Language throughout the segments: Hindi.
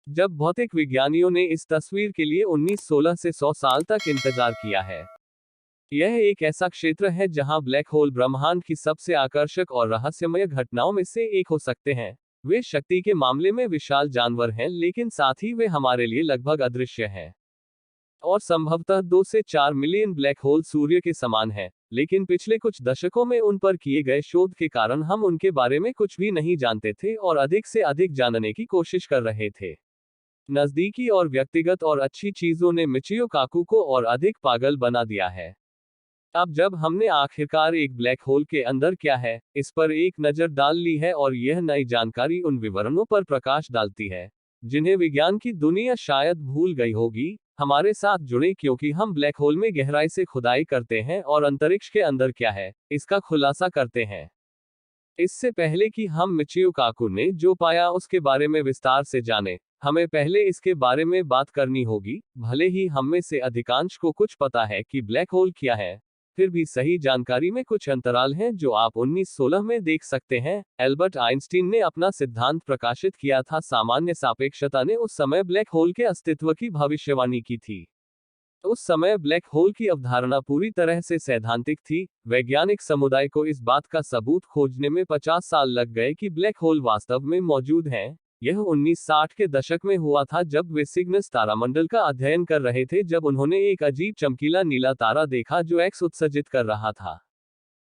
जब भौतिक विज्ञानियों ने इस तस्वीर के लिए 1916 से 100 साल तक इंतजार किया है। यह एक ऐसा क्षेत्र है जहां ब्लैक होल ब्रह्मांड की सबसे आकर्षक और रहस्यमय घटनाओं में से एक हो सकते हैं। वे शक्ति के मामले में विशाल जानवर हैं, लेकिन साथ ही वे हमारे लिए लगभग अदृश्य हैं। और संभवतः 2 से 4 मिलियन ब्लैक होल सूर्य के समान हैं, लेकिन पिछले कुछ दशकों में उन पर किए गए शोध के कारण हम उनके बारे में कुछ भी नहीं जानते थे और अधिक से अधिक जानने की कोशिश कर रहे थे। नजदीकी और व्यक्तिगत और अच्छी चीजों ने मिचियो काकू को और अधिक पागल बना दिया है। अब जब हमने आखिरकार एक ब्लैक होल के अंदर क्या है, इस पर एक नज़र डाल ली है और यह नई जानकारी उन विवरणों पर प्रकाश डालती है जिन्हें विज्ञान की दुनिया शायद भूल गई होगी, हमारे साथ जुड़े क्योंकि हम ब्लैक होल में गहराई से खुदाई करते हैं और अंतरिक्ष के अंदर क्या है, इसका खुलासा करते हैं। इससे पहले कि हम मिचियो काकू ने जो पाया उसके बारे में विस्तार से जाने, हमें पहले इसके बारे में बात करनी होगी। भले ही हम में से अधिकांश को कुछ पता है कि ब्लैक होल क्या है, फिर भी सही जानकारी में कुछ अंतराल हैं जो आप 1916 में देख सकते हैं। एल्बर्ट आइंस्टीन ने अपना सिद्धांत प्रकाशित किया था। सामान्य सापेक्षता ने उस समय ब्लैक होल के अस्तित्व की भविष्यवाणी की थी। उस समय ब्लैक होल की अवधारणा पूरी तरह से सैद्धांतिक थी। वैज्ञानिक समुदाय को इस बात का सबूत खोजने में 50 साल लग गए कि ब्लैक होल वास्तव में मौजूद हैं। यह 1960 के दशक में हुआ था जब वे सिग्नस तारामंडल का अध्ययन कर रहे थे, जब उन्होंने एक अजीब चमकीला नीला तारा देखा जो एक्स उत्सर्जित कर रहा था।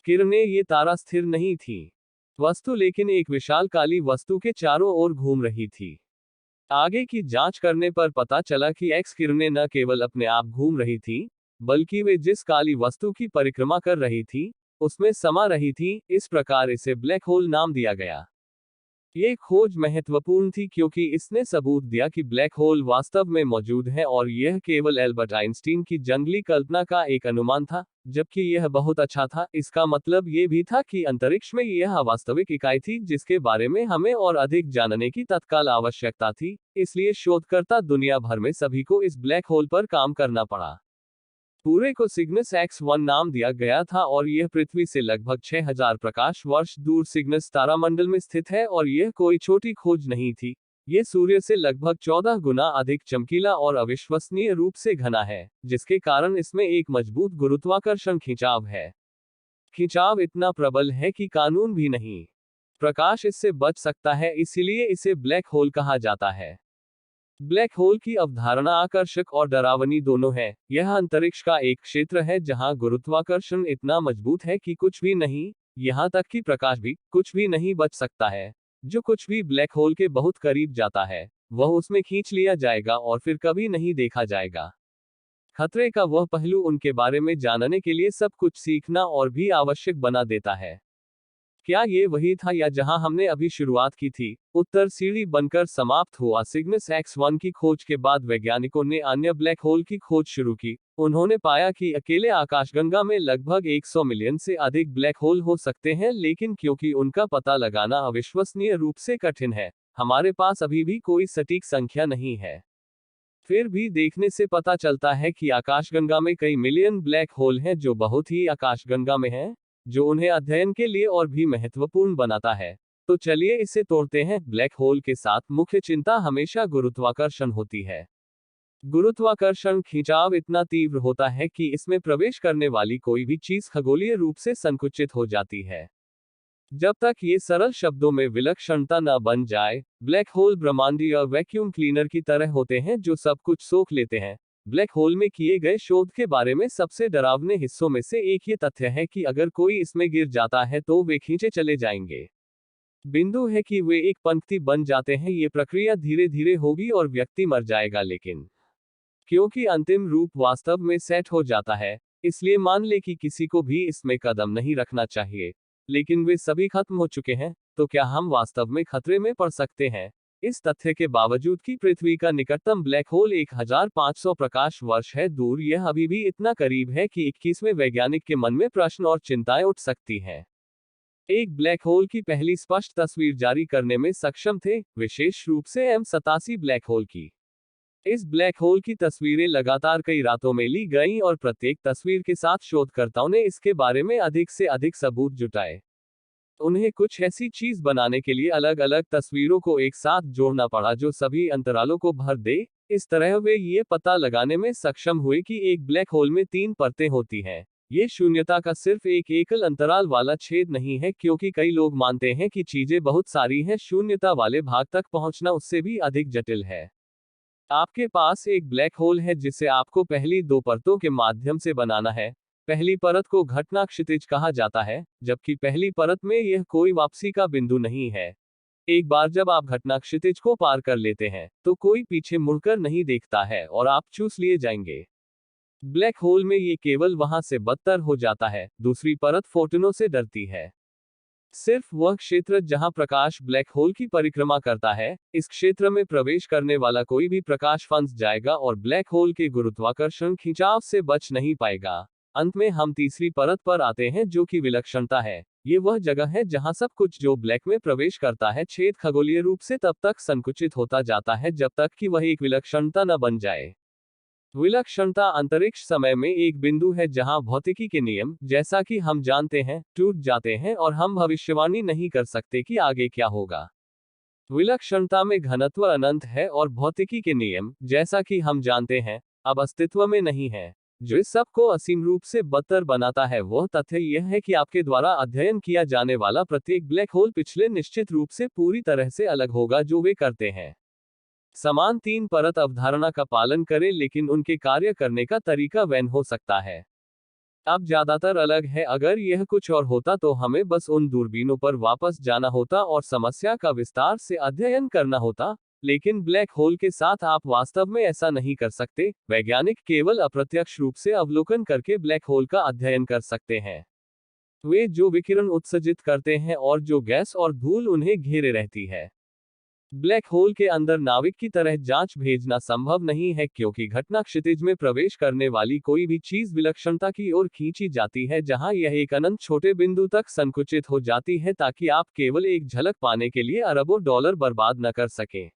किरणें ये तारा स्थिर नहीं थी वस्तु, लेकिन एक विशाल काली वस्तु के चारों ओर घूम रही थी। आगे की जांच करने पर पता चला कि एक्स किरणें न केवल अपने आप घूम रही थीं, बल्कि वे जिस काली वस्तु की परिक्रमा कर रही थी उसमें समा रही थी। इस प्रकार इसे ब्लैक होल नाम दिया गया। ये खोज महत्वपूर्ण थी क्योंकि इसने सबूत दिया कि ब्लैक होल वास्तव में मौजूद है और यह केवल एल्बर्ट आइंस्टीन की जंगली कल्पना का एक अनुमान था, जबकि यह बहुत अच्छा था। इसका मतलब ये भी था कि अंतरिक्ष में यह वास्तविक इकाई थी जिसके बारे में हमें और अधिक जानने की तत्काल आवश्यकता थी। इसलिए शोधकर्ता दुनिया भर में सभी को इस ब्लैक होल पर काम करना पड़ा। पूरे को सिग्नस X1 नाम दिया गया था और यह पृथ्वी से लगभग 6000 प्रकाश वर्ष दूर सिग्नस तारामंडल में स्थित है। और यह कोई छोटी खोज नहीं थी, यह सूर्य से लगभग 14 गुना अधिक चमकीला और अविश्वसनीय रूप से घना है, जिसके कारण इसमें एक मजबूत गुरुत्वाकर्षण खिंचाव है। खिंचाव इतना प्रबल है कि कानून भी नहीं प्रकाश इससे बच सकता है, इसीलिए इसे ब्लैक होल कहा जाता है। ब्लैक होल की अवधारणा आकर्षक और डरावनी दोनों है। यह अंतरिक्ष का एक क्षेत्र है जहां गुरुत्वाकर्षण इतना मजबूत है कि कुछ भी नहीं, यहां तक कि प्रकाश भी, कुछ भी नहीं बच सकता है। जो कुछ भी ब्लैक होल के बहुत करीब जाता है, वह उसमें खींच लिया जाएगा और फिर कभी नहीं देखा जाएगा। खतरे का वह पहलू उनके बारे में जानने के लिए सब कुछ सीखना और भी आवश्यक बना देता है। क्या ये वही था या जहां हमने अभी शुरुआत की थी? उत्तर सीढ़ी बनकर समाप्त हुआ। सिग्नस X1 की खोज के बाद वैज्ञानिकों ने अन्य ब्लैक होल की खोज शुरू की। उन्होंने पाया कि अकेले आकाशगंगा में लगभग 100 मिलियन से अधिक ब्लैक होल हो सकते हैं, लेकिन क्योंकि उनका पता लगाना अविश्वसनीय रूप से कठिन है, हमारे पास अभी भी कोई सटीक संख्या नहीं है। फिर भी देखने से पता चलता है कि आकाशगंगा में कई मिलियन ब्लैक होल हैं जो बहुत ही आकाशगंगा में हैं, जो उन्हें अध्ययन के लिए और भी महत्वपूर्ण बनाता है। तो चलिए इसे तोड़ते हैं। ब्लैक होल के साथ मुख्य चिंता हमेशा गुरुत्वाकर्षण होती है। गुरुत्वाकर्षण खिंचाव इतना तीव्र होता है कि इसमें प्रवेश करने वाली कोई भी चीज खगोलीय रूप से संकुचित हो जाती है। जब तक ये सरल शब्दों में विलक्षणता न बन जाए, ब्लैक होल ब्रह्मांडीय वैक्यूम क्लीनर की तरह होते हैं जो सब कुछ सोख लेते हैं। ब्लैक होल में किए गए शोध के बारे में सबसे डरावने हिस्सों में से एक ये तथ्य है कि अगर कोई इसमें गिर जाता है तो वे खींचे चले जाएंगे। बिंदु है कि वे एक पंक्ति बन जाते हैं। ये प्रक्रिया धीरे धीरे होगी और व्यक्ति मर जाएगा, लेकिन क्योंकि अंतिम रूप वास्तव में सेट हो जाता है, इसलिए मान ले कि किसी को भी इसमें कदम नहीं रखना चाहिए, लेकिन वे सभी खत्म हो चुके हैं। तो क्या हम वास्तव में खतरे में पड़ सकते हैं? इस तथ्य के बावजूद कि पृथ्वी का निकटतम ब्लैक होल 1500 प्रकाश वर्ष है दूर, यह अभी भी इतना करीब है कि 21वें वैज्ञानिक के मन में प्रश्न और चिंताएं उठ सकती हैं। एक ब्लैक होल की पहली स्पष्ट तस्वीर जारी करने में सक्षम थे, विशेष रूप से M87 ब्लैक होल की। इस ब्लैक होल की तस्वीरें लगातार कई रातों में ली गईं और प्रत्येक तस्वीर के साथ शोधकर्ताओं ने इसके बारे में अधिक से अधिक सबूत जुटाए। उन्हें कुछ ऐसी चीज बनाने के लिए अलग अलग तस्वीरों को एक साथ जोड़ना पड़ा जो सभी अंतरालों को भर दे। इस तरह वे ये पता लगाने में सक्षम हुए कि एक ब्लैक होल में 3 परतें होती हैं। ये शून्यता का सिर्फ एक एकल अंतराल वाला छेद नहीं है, क्योंकि कई लोग मानते हैं कि चीजें बहुत सारी हैं। शून्यता वाले भाग तक पहुंचना उससे भी अधिक जटिल है। आपके पास एक ब्लैक होल है जिसे आपको पहली 2 परतों के माध्यम से बनाना है। पहली परत को घटना क्षितिज कहा जाता है, जबकि पहली परत में यह कोई वापसी का बिंदु नहीं है। एक बार जब आप घटना क्षितिज को पार कर लेते हैं, तो कोई पीछे मुड़कर नहीं देखता है और आप चूस लिए जाएंगे। ब्लैक होल में ये केवल वहां से बदतर हो जाता है। दूसरी परत फोटोनों से डरती है। सिर्फ वह क्षेत्र जहां प्रकाश ब्लैक होल की परिक्रमा करता है, इस क्षेत्र में प्रवेश करने वाला कोई भी प्रकाश फंस जाएगा और ब्लैक होल के गुरुत्वाकर्षण खिंचाव से बच नहीं पाएगा। अंत में हम तीसरी परत पर आते हैं, जो कि विलक्षणता है। ये वह जगह है जहां सब कुछ जो ब्लैक में प्रवेश करता है छेद खगोलीय रूप से तब तक संकुचित होता जाता है जब तक कि वह एक विलक्षणता न बन जाए। विलक्षणता अंतरिक्ष समय में एक बिंदु है जहां भौतिकी के नियम, जैसा कि हम जानते हैं, टूट जाते हैं और हम भविष्यवाणी नहीं कर सकते कि आगे क्या होगा। विलक्षणता में घनत्व अनंत है और भौतिकी के नियम, जैसा कि हम जानते हैं, अब अस्तित्व में नहीं है। जो इस सब को असीम रूप से बदतर बनाता है वह तथ्य यह है कि आपके द्वारा अध्ययन किया जाने वाला प्रत्येक ब्लैक होल पिछले निश्चित रूप से पूरी तरह से अलग होगा जो वे करते हैं। समान 3 परत अवधारणा का पालन करें, लेकिन उनके कार्य करने का तरीका वैन हो सकता है। अब ज्यादातर अलग है। अगर यह कुछ और होता तो हमें बस उन दूरबीनों पर वापस जाना होता और समस्या का विस्तार से अध्ययन करना होता। लेकिन ब्लैक होल के साथ आप वास्तव में ऐसा नहीं कर सकते। वैज्ञानिक केवल अप्रत्यक्ष रूप से अवलोकन करके ब्लैक होल का अध्ययन कर सकते हैं। वे जो विकिरण उत्सर्जित करते हैं और जो गैस और धूल उन्हें घेरे रहती है। ब्लैक होल के अंदर नाविक की तरह जांच भेजना संभव नहीं है, क्योंकि घटना क्षितिज में प्रवेश करने वाली कोई भी चीज विलक्षणता की ओर खींची जाती है, जहां यह एक अनंत छोटे बिंदु तक संकुचित हो जाती है ताकि आप केवल एक झलक पाने के लिए अरबों डॉलर बर्बाद न कर सकें।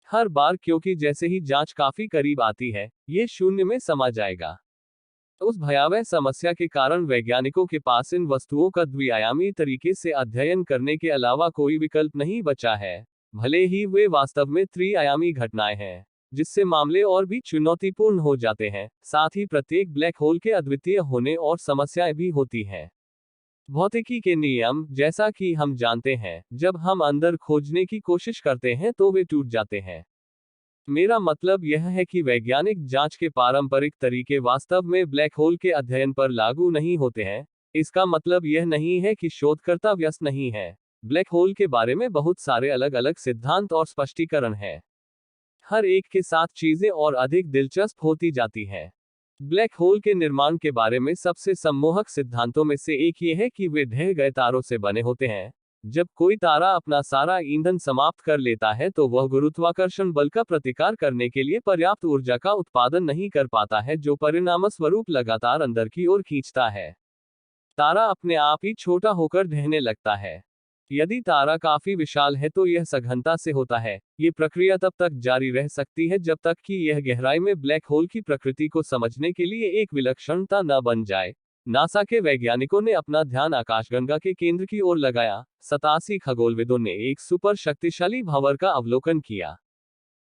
हर बार, क्योंकि जैसे ही जांच काफी करीब आती है, ये शून्य में समा जाएगा। उस भयावह समस्या के कारण वैज्ञानिकों के पास इन वस्तुओं का द्विआयामी तरीके से अध्ययन करने के अलावा कोई विकल्प नहीं बचा है, भले ही वे वास्तव में त्रिआयामी घटनाएं हैं, जिससे मामले और भी चुनौतीपूर्ण हो जाते हैं। साथ ही प्रत्येक ब्लैक होल के अद्वितीय होने और समस्याएं भी होती हैं। भौतिकी के नियम, जैसा कि हम जानते हैं, जब हम अंदर खोजने की कोशिश करते हैं तो वे टूट जाते हैं। मेरा मतलब यह है कि वैज्ञानिक जांच के पारंपरिक तरीके वास्तव में ब्लैक होल के अध्ययन पर लागू नहीं होते हैं। इसका मतलब यह नहीं है कि शोधकर्ता व्यस्त नहीं है। ब्लैक होल के बारे में बहुत सारे अलग अलग सिद्धांत और स्पष्टीकरण हैं। हर एक के साथ चीजें और अधिक दिलचस्प होती जाती हैं। ब्लैक होल के निर्माण के बारे में सबसे सम्मोहक सिद्धांतों में से एक ये है कि वे ढह गए तारों से बने होते हैं। जब कोई तारा अपना सारा ईंधन समाप्त कर लेता है तो वह गुरुत्वाकर्षण बल का प्रतिकार करने के लिए पर्याप्त ऊर्जा का उत्पादन नहीं कर पाता है, जो परिणामस्वरूप लगातार अंदर की ओर खींचता है। तारा अपने आप ही छोटा होकर ढहने लगता है। यदि तारा काफी विशाल है तो यह सघनता से होता है। ये प्रक्रिया तब तक जारी रह सकती है जब तक कि यह गहराई में ब्लैक होल की प्रकृति को समझने के लिए एक विलक्षणता न बन जाए। नासा के वैज्ञानिकों ने अपना ध्यान आकाशगंगा के केंद्र की ओर लगाया। 87 खगोलविदों ने एक सुपर शक्तिशाली भंवर का अवलोकन किया।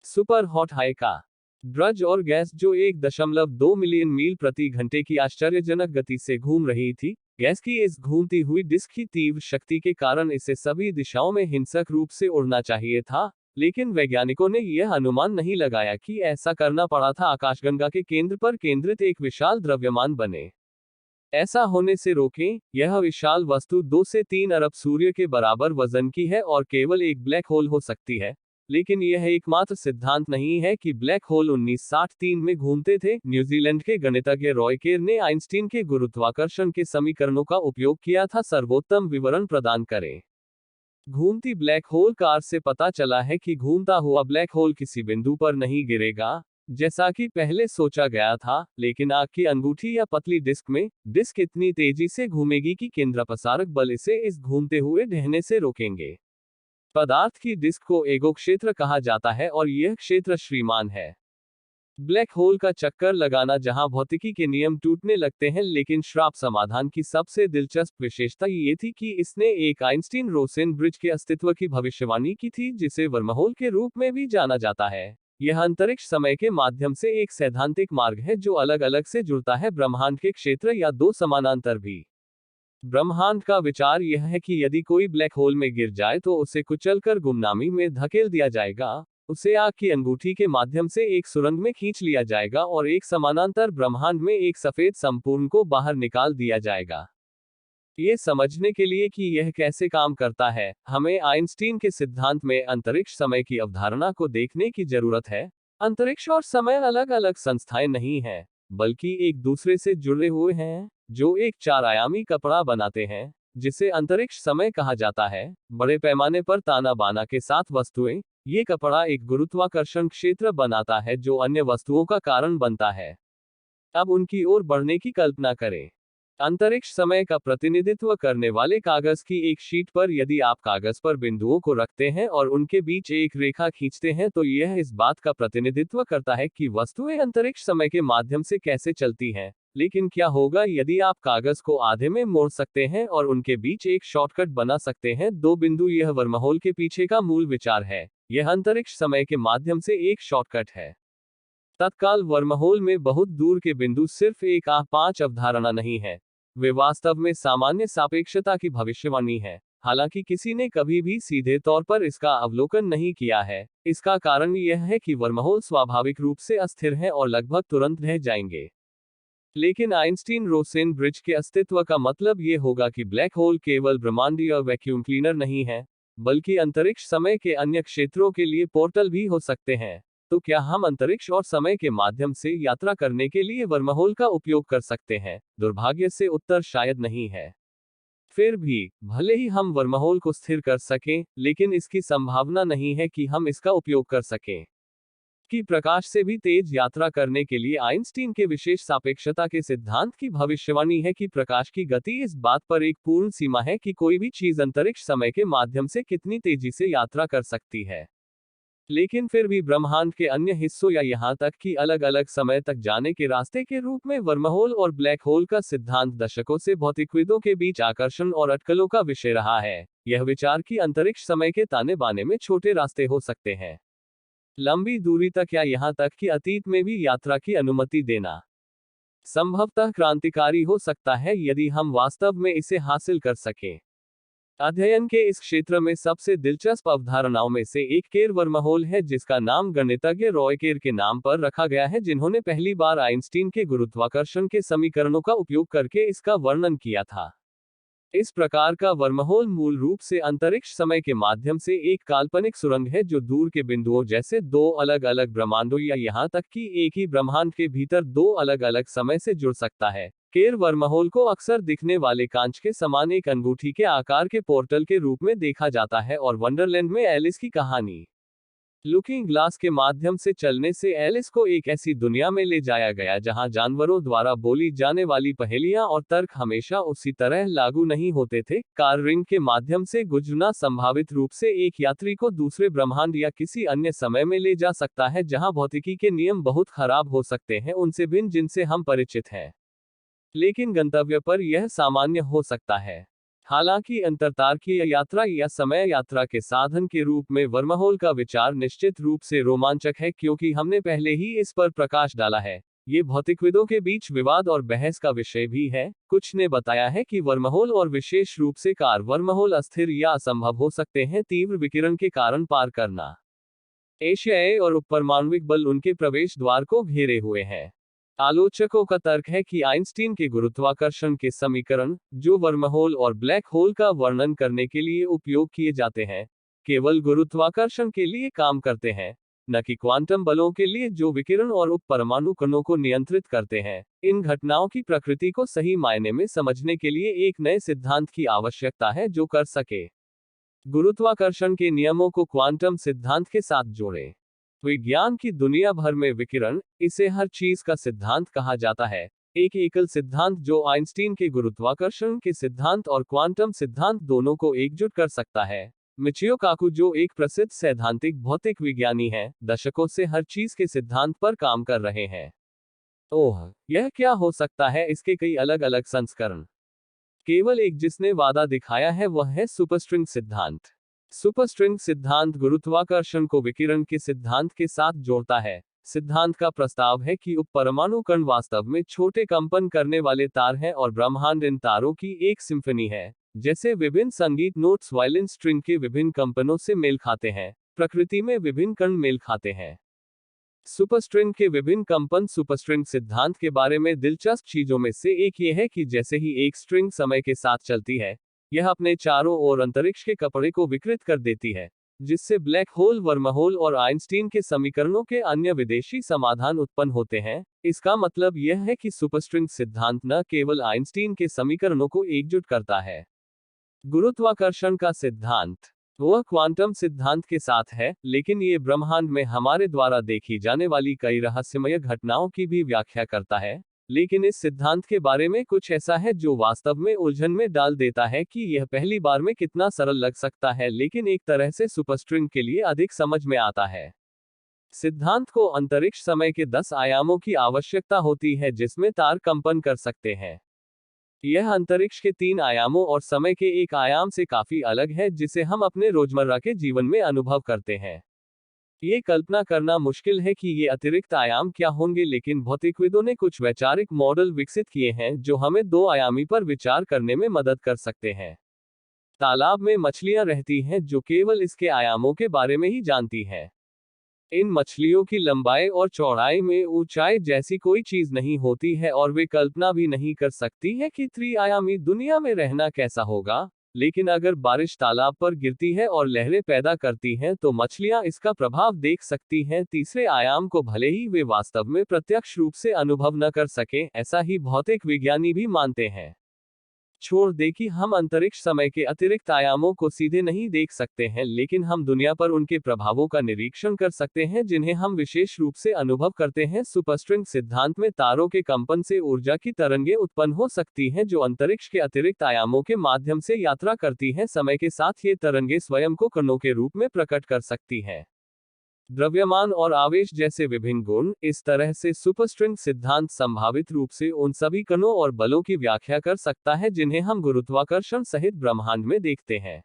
सुपर हॉट हाइका ड्रज और गैस जो 1.2 मिलियन मील प्रति घंटे की आश्चर्यजनक गति से घूम रही थी। गैस की इस घूमती हुई डिस्क की तीव्र शक्ति के कारण इसे सभी दिशाओं में हिंसक रूप से उड़ना चाहिए था, लेकिन वैज्ञानिकों ने यह अनुमान नहीं लगाया कि ऐसा करना पड़ा था आकाशगंगा के केंद्र पर केंद्रित एक विशाल द्रव्यमान बने। ऐसा होने से रोकें। यह विशाल वस्तु 2 से 3 अरब सूर्य के बराबर वजन की है और केवल एक ब्लैक होल हो सकती है। लेकिन यह एकमात्र सिद्धांत नहीं है कि ब्लैक होल 1963 में घूमते थे। न्यूजीलैंड के गणितज्ञ रॉय केर ने आइंस्टीन के गुरुत्वाकर्षण के समीकरणों का उपयोग किया था सर्वोत्तम विवरण प्रदान करें। घूमती ब्लैक होल कार से पता चला है कि घूमता हुआ ब्लैक होल किसी बिंदु पर नहीं गिरेगा, जैसा कि पहले सोचा गया था, लेकिन आग की अंगूठी या पतली डिस्क में, डिस्क इतनी तेजी से घूमेगी कि केंद्रापसारक बल इसे इस घूमते हुए ढहने से रोकेंगे। पदार्थ की डिस्क को एगो क्षेत्र कहा जाता है और यह क्षेत्र श्रीमान है। ब्लैक होल का चक्कर लगाना जहां भौतिकी के नियम टूटने लगते हैं, लेकिन श्राप समाधान की सबसे दिलचस्प विशेषता ये थी कि इसने एक आइंस्टीन रोसेन ब्रिज के अस्तित्व की भविष्यवाणी की थी, जिसे वर्महोल के रूप में भी जाना जाता है। यह अंतरिक्ष समय के माध्यम से एक सैद्धांतिक मार्ग है जो अलग अलग से जुड़ता है ब्रह्मांड के क्षेत्र या दो समानांतर भी। ब्रह्मांड का विचार यह है कि यदि कोई ब्लैक होल में गिर जाए तो उसे कुचलकर गुमनामी में धकेल दिया जाएगा, उसे आग की अंगूठी के माध्यम से एक सुरंग में खींच लिया जाएगा और एक समानांतर ब्रह्मांड में एक सफेद संपूर्ण को बाहर निकाल दिया जाएगा। ये समझने के लिए कि यह कैसे काम करता है, हमें आइंस्टीन के सिद्धांत में अंतरिक्ष समय की अवधारणा को देखने की जरूरत है। अंतरिक्ष और समय अलग अलग संस्थाएं नहीं हैं, बल्कि एक दूसरे से जुड़े हुए हैं, जो एक चार आयामी कपड़ा बनाते हैं, जिसे अंतरिक्ष समय कहा जाता है। बड़े पैमाने पर ताना बाना के साथ वस्तुएं, ये कपड़ा एक गुरुत्वाकर्षण क्षेत्र बनाता है जो अन्य वस्तुओं का कारण बनता है। अब उनकी ओर बढ़ने की कल्पना करें। अंतरिक्ष समय का प्रतिनिधित्व करने वाले कागज की एक शीट पर यदि आप कागज पर बिंदुओं को रखते हैं और उनके बीच एक रेखा खींचते हैं तो यह इस बात का प्रतिनिधित्व करता है कि वस्तुएं अंतरिक्ष समय के माध्यम से कैसे चलती हैं। लेकिन क्या होगा यदि आप कागज को आधे में मोड़ सकते हैं और उनके बीच एक शॉर्टकट बना सकते हैं? दो बिंदु। यह वर्महोल के पीछे का मूल विचार है। यह अंतरिक्ष समय के माध्यम से एक शॉर्टकट है। तत्काल वर्महोल में बहुत दूर के बिंदु सिर्फ एक पांच अवधारणा नहीं है, वे वास्तव में सामान्य सापेक्षता की भविष्यवाणी है। हालांकि किसी ने कभी भी सीधे तौर पर इसका अवलोकन नहीं किया है। इसका कारण यह है कि वर्महोल स्वाभाविक रूप से अस्थिर है और लगभग तुरंत रह जाएंगे। लेकिन आइंस्टीन रोसेन ब्रिज के अस्तित्व का मतलब यह होगा कि ब्लैक होल केवल ब्रह्मांडीय वैक्यूम क्लीनर नहीं है, बल्कि अंतरिक्ष समय के अन्य क्षेत्रों के लिए पोर्टल भी हो सकते हैं। तो क्या हम अंतरिक्ष और समय के माध्यम से यात्रा करने के लिए वर्महोल का उपयोग कर सकते हैं? दुर्भाग्य से उत्तर शायद नहीं है। फिर भी, भले ही हम वर्महोल को स्थिर कर सकें, लेकिन इसकी संभावना नहीं है कि हम इसका उपयोग कर सकें। कि प्रकाश से भी तेज यात्रा करने के लिए आइंस्टीन के विशेष सापेक्षता के सिद्धांत की भविष्यवाणी है कि प्रकाश की गति इस बात पर एक पूर्ण सीमा है कि कोई भी चीज अंतरिक्ष समय के माध्यम से कितनी तेजी से यात्रा कर सकती है। लेकिन फिर भी ब्रह्मांड के अन्य हिस्सों या यहां तक कि अलग अलग समय तक जाने के रास्ते के रूप में वर्महोल और ब्लैक होल का सिद्धांत दशकों से भौतिकविदों के बीच आकर्षण और अटकलों का विषय रहा है। यह विचार कि अंतरिक्ष समय के ताने बाने में छोटे रास्ते हो सकते हैं, लंबी दूरी तक या यहां तक कि अतीत में भी यात्रा की अनुमति देना, संभवतः क्रांतिकारी हो सकता है यदि हम वास्तव में इसे हासिल कर सकें। अध्ययन के इस क्षेत्र में सबसे दिलचस्प अवधारणाओं में से एक केर वर्महोल है, जिसका नाम गणितज्ञ रॉय केर के नाम पर रखा गया है, जिन्होंने पहली बार आइंस्टीन के गुरुत्वाकर्षण के समीकरणों का उपयोग करके इसका वर्णन किया था। इस प्रकार का वर्महोल मूल रूप से अंतरिक्ष समय के माध्यम से एक काल्पनिक सुरंग है जो दूर के बिंदुओं जैसे दो अलग अलग ब्रह्मांडों या यहां तक कि एक ही ब्रह्मांड के भीतर दो अलग अलग समय से जुड़ सकता है। केर वर्महोल को अक्सर दिखने वाले कांच के समान एक अंगूठी के आकार के पोर्टल के रूप में देखा जाता है और वंडरलैंड में एलिस की कहानी लुकिंग ग्लास के माध्यम से चलने से एलिस को एक ऐसी दुनिया में ले जाया गया जहां जानवरों द्वारा बोली जाने वाली पहेलियां और तर्क हमेशा उसी तरह लागू नहीं होते थे। कार रिंग के माध्यम से गुजरना संभावित रूप से एक यात्री को दूसरे ब्रह्मांड या किसी अन्य समय में ले जा सकता है जहां भौतिकी के नियम बहुत खराब हो सकते हैं उनसे भिन्न जिनसे हम परिचित हैं, लेकिन गंतव्य पर यह सामान्य हो सकता है। हालांकि अंतरतारकीय यात्रा या समय यात्रा के साधन के रूप में वर्महोल का विचार निश्चित रूप से रोमांचक है, क्योंकि हमने पहले ही इस पर प्रकाश डाला है। ये भौतिकविदों के बीच विवाद और बहस का विषय भी है। कुछ ने बताया है कि वर्महोल और विशेष रूप से कार वर्महोल अस्थिर या असंभव हो सकते हैं तीव्र विकिरण के कारण पार करना। एशियाई और उपपरमाणविक बल उनके प्रवेश द्वार को घेरे हुए हैं। आलोचकों का तर्क है कि आइंस्टीन के गुरुत्वाकर्षण के समीकरण, जो वर्महोल और ब्लैक होल का वर्णन करने के लिए उपयोग किए जाते हैं, केवल गुरुत्वाकर्षण के लिए काम करते हैं, न कि क्वांटम बलों के लिए जो विकिरण और उपपरमाणु कणों को नियंत्रित करते हैं। इन घटनाओं की प्रकृति को सही मायने में समझने के लिए एक नए सिद्धांत की आवश्यकता है जो कर सके गुरुत्वाकर्षण के नियमों को क्वांटम सिद्धांत के साथ जोड़े। विज्ञान की दुनिया भर में विकिरण, इसे हर चीज का सिद्धांत कहा जाता है, एक एकल सिद्धांत जो आइंस्टीन के गुरुत्वाकर्षण के सिद्धांत और क्वांटम सिद्धांत दोनों को एकजुट कर सकता है। मिचियो काकू, जो एक प्रसिद्ध सैद्धांतिक भौतिक विज्ञानी हैं, दशकों से हर चीज के सिद्धांत पर काम कर रहे हैं। ओह, यह क्या हो सकता है? इसके कई अलग अलग संस्करण। केवल एक जिसने वादा दिखाया है वह है सुपरस्ट्रिंग सिद्धांत। सुपरस्ट्रिंग सिद्धांत गुरुत्वाकर्षण को विकिरण के सिद्धांत के साथ जोड़ता है। सिद्धांत का प्रस्ताव है कि उपपरमाणु कण वास्तव में छोटे कंपन करने वाले तार हैं और ब्रह्मांड इन तारों की एक सिम्फनी है। जैसे विभिन्न संगीत नोट्स वायलिन स्ट्रिंग के विभिन्न कंपनों से मेल खाते हैं, प्रकृति में विभिन्न कण मेल खाते हैं। सुपरस्ट्रिंग के विभिन्न कंपन। सुपरस्ट्रिंग सिद्धांत के बारे में दिलचस्प चीजों में से एक यह है कि जैसे ही एक स्ट्रिंग समय के साथ चलती है, यह अपने चारों ओर अंतरिक्ष के कपड़े को विकृत कर देती है, जिससे ब्लैक होल, वर्महोल और आइंस्टीन के समीकरणों के अन्य विदेशी समाधान उत्पन्न होते हैं। इसका मतलब यह है कि सुपरस्ट्रिंग सिद्धांत न केवल आइंस्टीन के समीकरणों को एकजुट करता है। गुरुत्वाकर्षण का सिद्धांत वह क्वांटम सिद्धांत के साथ है, लेकिन ये ब्रह्मांड में हमारे द्वारा देखी जाने वाली कई रहस्यमय घटनाओं की भी व्याख्या करता है। लेकिन इस सिद्धांत के बारे में कुछ ऐसा है जो वास्तव में उलझन में डाल देता है कि यह पहली बार में कितना सरल लग सकता है, लेकिन एक तरह से सुपरस्ट्रिंग के लिए अधिक समझ में आता है। सिद्धांत को अंतरिक्ष समय के 10 आयामों की आवश्यकता होती है जिसमें तार कंपन कर सकते हैं। यह अंतरिक्ष के 3 आयामों और समय के एक आयाम से काफी अलग है जिसे हम अपने रोजमर्रा के जीवन में अनुभव करते हैं। ये कल्पना करना मुश्किल है कि ये अतिरिक्त आयाम क्या होंगे, लेकिन भौतिकविदों ने कुछ वैचारिक मॉडल विकसित किए हैं जो हमें 2 आयामी पर विचार करने में मदद कर सकते हैं। तालाब में मछलियां रहती हैं जो केवल इसके आयामों के बारे में ही जानती हैं। इन मछलियों की लंबाई और चौड़ाई में ऊंचाई जैसी कोई चीज नहीं होती है और वे कल्पना भी नहीं कर सकती है कि त्रिआयामी दुनिया में रहना कैसा होगा। लेकिन अगर बारिश तालाब पर गिरती है और लहरें पैदा करती हैं तो मछलियां इसका प्रभाव देख सकती हैं। तीसरे आयाम को भले ही वे वास्तव में प्रत्यक्ष रूप से अनुभव न कर सकें, ऐसा ही भौतिक विज्ञानी भी मानते हैं। छोड़ दे कि हम अंतरिक्ष समय के अतिरिक्त आयामों को सीधे नहीं देख सकते हैं, लेकिन हम दुनिया पर उनके प्रभावों का निरीक्षण कर सकते हैं जिन्हें हम विशेष रूप से अनुभव करते हैं। सुपरस्ट्रिंग सिद्धांत में तारों के कंपन से ऊर्जा की तरंगें उत्पन्न हो सकती हैं जो अंतरिक्ष के अतिरिक्त आयामों के माध्यम से यात्रा करती हैं। समय के साथ ये तरंगें स्वयं को कणों के रूप में प्रकट कर सकती हैं। द्रव्यमान और आवेश जैसे विभिन्न गुण। इस तरह से सुपरस्ट्रिंग सिद्धांत संभावित रूप से उन सभी कणों और बलों की व्याख्या कर सकता है जिन्हें हम गुरुत्वाकर्षण सहित ब्रह्मांड में देखते हैं।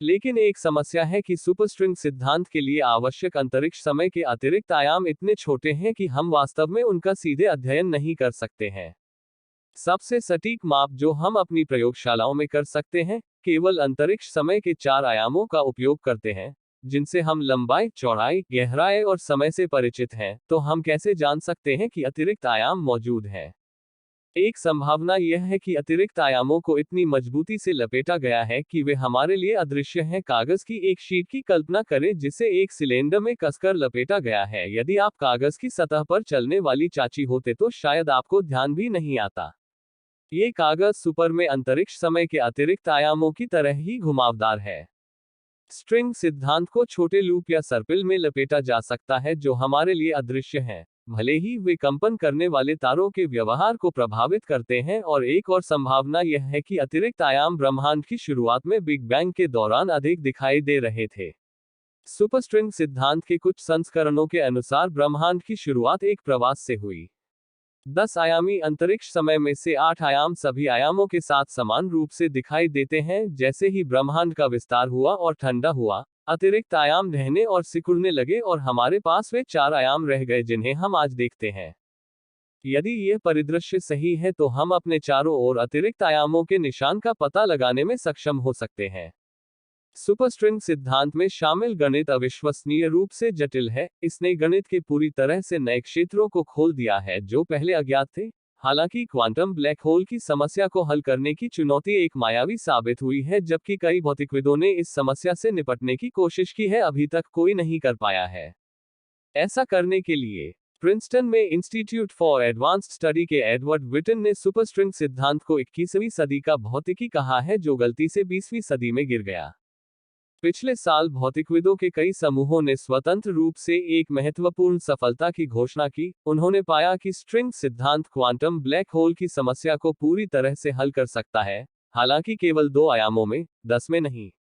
लेकिन एक समस्या है कि सुपरस्ट्रिंग सिद्धांत के लिए आवश्यक अंतरिक्ष समय के अतिरिक्त आयाम इतने छोटे हैं कि हम वास्तव में उनका सीधे अध्ययन नहीं कर सकते हैं। सबसे सटीक माप जो हम अपनी प्रयोगशालाओं में कर सकते हैं, केवल अंतरिक्ष समय के 4 आयामों का उपयोग करते हैं, जिनसे हम लंबाई, चौड़ाई, गहराई और समय से परिचित हैं। तो हम कैसे जान सकते हैं कि अतिरिक्त आयाम मौजूद हैं? एक संभावना यह है कि अतिरिक्त आयामों को इतनी मजबूती से लपेटा गया है कि वे हमारे लिए अदृश्य हैं। कागज की एक शीट की कल्पना करें जिसे एक सिलेंडर में कसकर लपेटा गया है। यदि आप कागज की सतह पर चलने वाली चाची होते तो शायद आपको ध्यान भी नहीं आता। ये कागज सुपर में अंतरिक्ष समय के अतिरिक्त आयामों की तरह ही घुमावदार है। स्ट्रिंग सिद्धांत को छोटे लूप या सर्पिल में लपेटा जा सकता है जो हमारे लिए अदृश्य हैं, भले ही वे कंपन करने वाले तारों के व्यवहार को प्रभावित करते हैं। और एक और संभावना यह है कि अतिरिक्त आयाम ब्रह्मांड की शुरुआत में बिग बैंग के दौरान अधिक दिखाई दे रहे थे। सुपरस्ट्रिंग सिद्धांत के कुछ संस्करणों के अनुसार ब्रह्मांड की शुरुआत एक प्रवास से हुई। 10 आयामी अंतरिक्ष समय में से 8 आयाम सभी आयामों के साथ समान रूप से दिखाई देते हैं। जैसे ही ब्रह्मांड का विस्तार हुआ और ठंडा हुआ, अतिरिक्त आयाम ढहने और सिकुड़ने लगे और हमारे पास वे 4 आयाम रह गए जिन्हें हम आज देखते हैं। यदि यह परिदृश्य सही है तो हम अपने चारों ओर अतिरिक्त आयामों के निशान का पता लगाने में सक्षम हो सकते हैं। सुपरस्ट्रिंग सिद्धांत में शामिल गणित अविश्वसनीय रूप से जटिल है। इसने गणित के पूरी तरह से नए क्षेत्रों को खोल दिया है जो पहले अज्ञात थे। हालांकि क्वांटम ब्लैक होल की समस्या को हल करने की चुनौती एक मायावी साबित हुई है, जबकि कई भौतिकविदों ने इस समस्या से निपटने की कोशिश की है, अभी तक कोई नहीं कर पाया है। ऐसा करने के लिए प्रिंसटन में इंस्टीट्यूट फॉर एडवांस्ड स्टडी के एडवर्ड विटन ने सुपरस्ट्रिंग सिद्धांत को 21वीं सदी का भौतिकी कहा है जो गलती से 20वीं सदी में गिर गया। पिछले साल भौतिकविदों के कई समूहों ने स्वतंत्र रूप से एक महत्वपूर्ण सफलता की घोषणा की। उन्होंने पाया कि स्ट्रिंग सिद्धांत क्वांटम ब्लैक होल की समस्या को पूरी तरह से हल कर सकता है, हालांकि केवल 2 आयामों में, 10 में नहीं।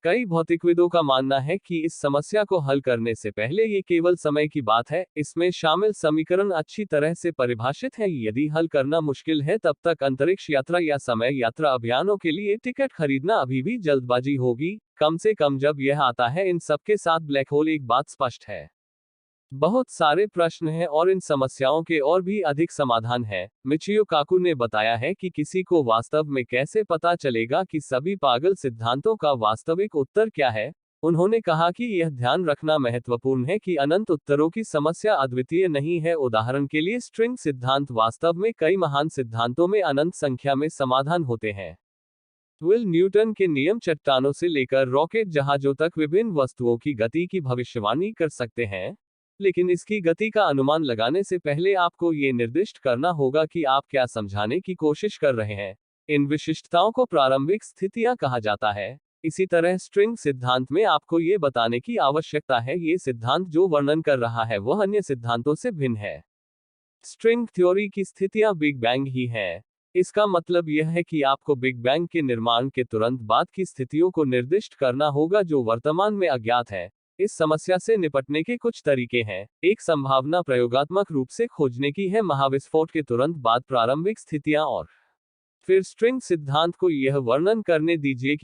कई भौतिकविदों का मानना है कि इस समस्या को हल करने से पहले ये केवल समय की बात है। इसमें शामिल समीकरण अच्छी तरह से परिभाषित हैं। यदि हल करना मुश्किल है, तब तक अंतरिक्ष यात्रा या समय यात्रा अभियानों के लिए टिकट खरीदना अभी भी जल्दबाजी होगी, कम से कम जब यह आता है। इन सबके साथ ब्लैक होल एक बात स्पष्ट है, बहुत सारे प्रश्न हैं और इन समस्याओं के और भी अधिक समाधान हैं। मिचियो काकू ने बताया है कि किसी को वास्तव में कैसे पता चलेगा कि सभी पागल सिद्धांतों का वास्तविक उत्तर क्या है। उन्होंने कहा कि यह ध्यान रखना महत्वपूर्ण है कि अनंत उत्तरों की समस्या अद्वितीय नहीं है। उदाहरण के लिए स्ट्रिंग सिद्धांत वास्तव में कई महान सिद्धांतों में अनंत संख्या में समाधान होते हैं। विल न्यूटन के नियम चट्टानों से लेकर रॉकेट जहाजों तक विभिन्न वस्तुओं की गति की भविष्यवाणी कर सकते हैं, लेकिन इसकी गति का अनुमान लगाने से पहले आपको ये निर्दिष्ट करना होगा कि आप क्या समझाने की कोशिश कर रहे हैं। इन विशिष्टताओं को प्रारंभिक स्थितियां कहा जाता है। इसी तरह स्ट्रिंग सिद्धांत में आपको ये बताने की आवश्यकता है ये सिद्धांत जो वर्णन कर रहा है वह अन्य सिद्धांतों से भिन्न है। स्ट्रिंग थ्योरी की स्थितियां बिग बैंग ही हैं। इसका मतलब यह है कि आपको बिग बैंग के निर्माण के तुरंत बाद की स्थितियों को निर्दिष्ट करना होगा जो वर्तमान में अज्ञात है। इस समस्या से निपटने के कुछ तरीके हैं। एक संभावना प्रयोगात्मक रूप से खोजने की है महाविस्फोट के तुरंत बाद प्रारंभिक स्थितियां, और फिर स्ट्रिंग सिद्धांत को यह वर्णन करने दीजिए कि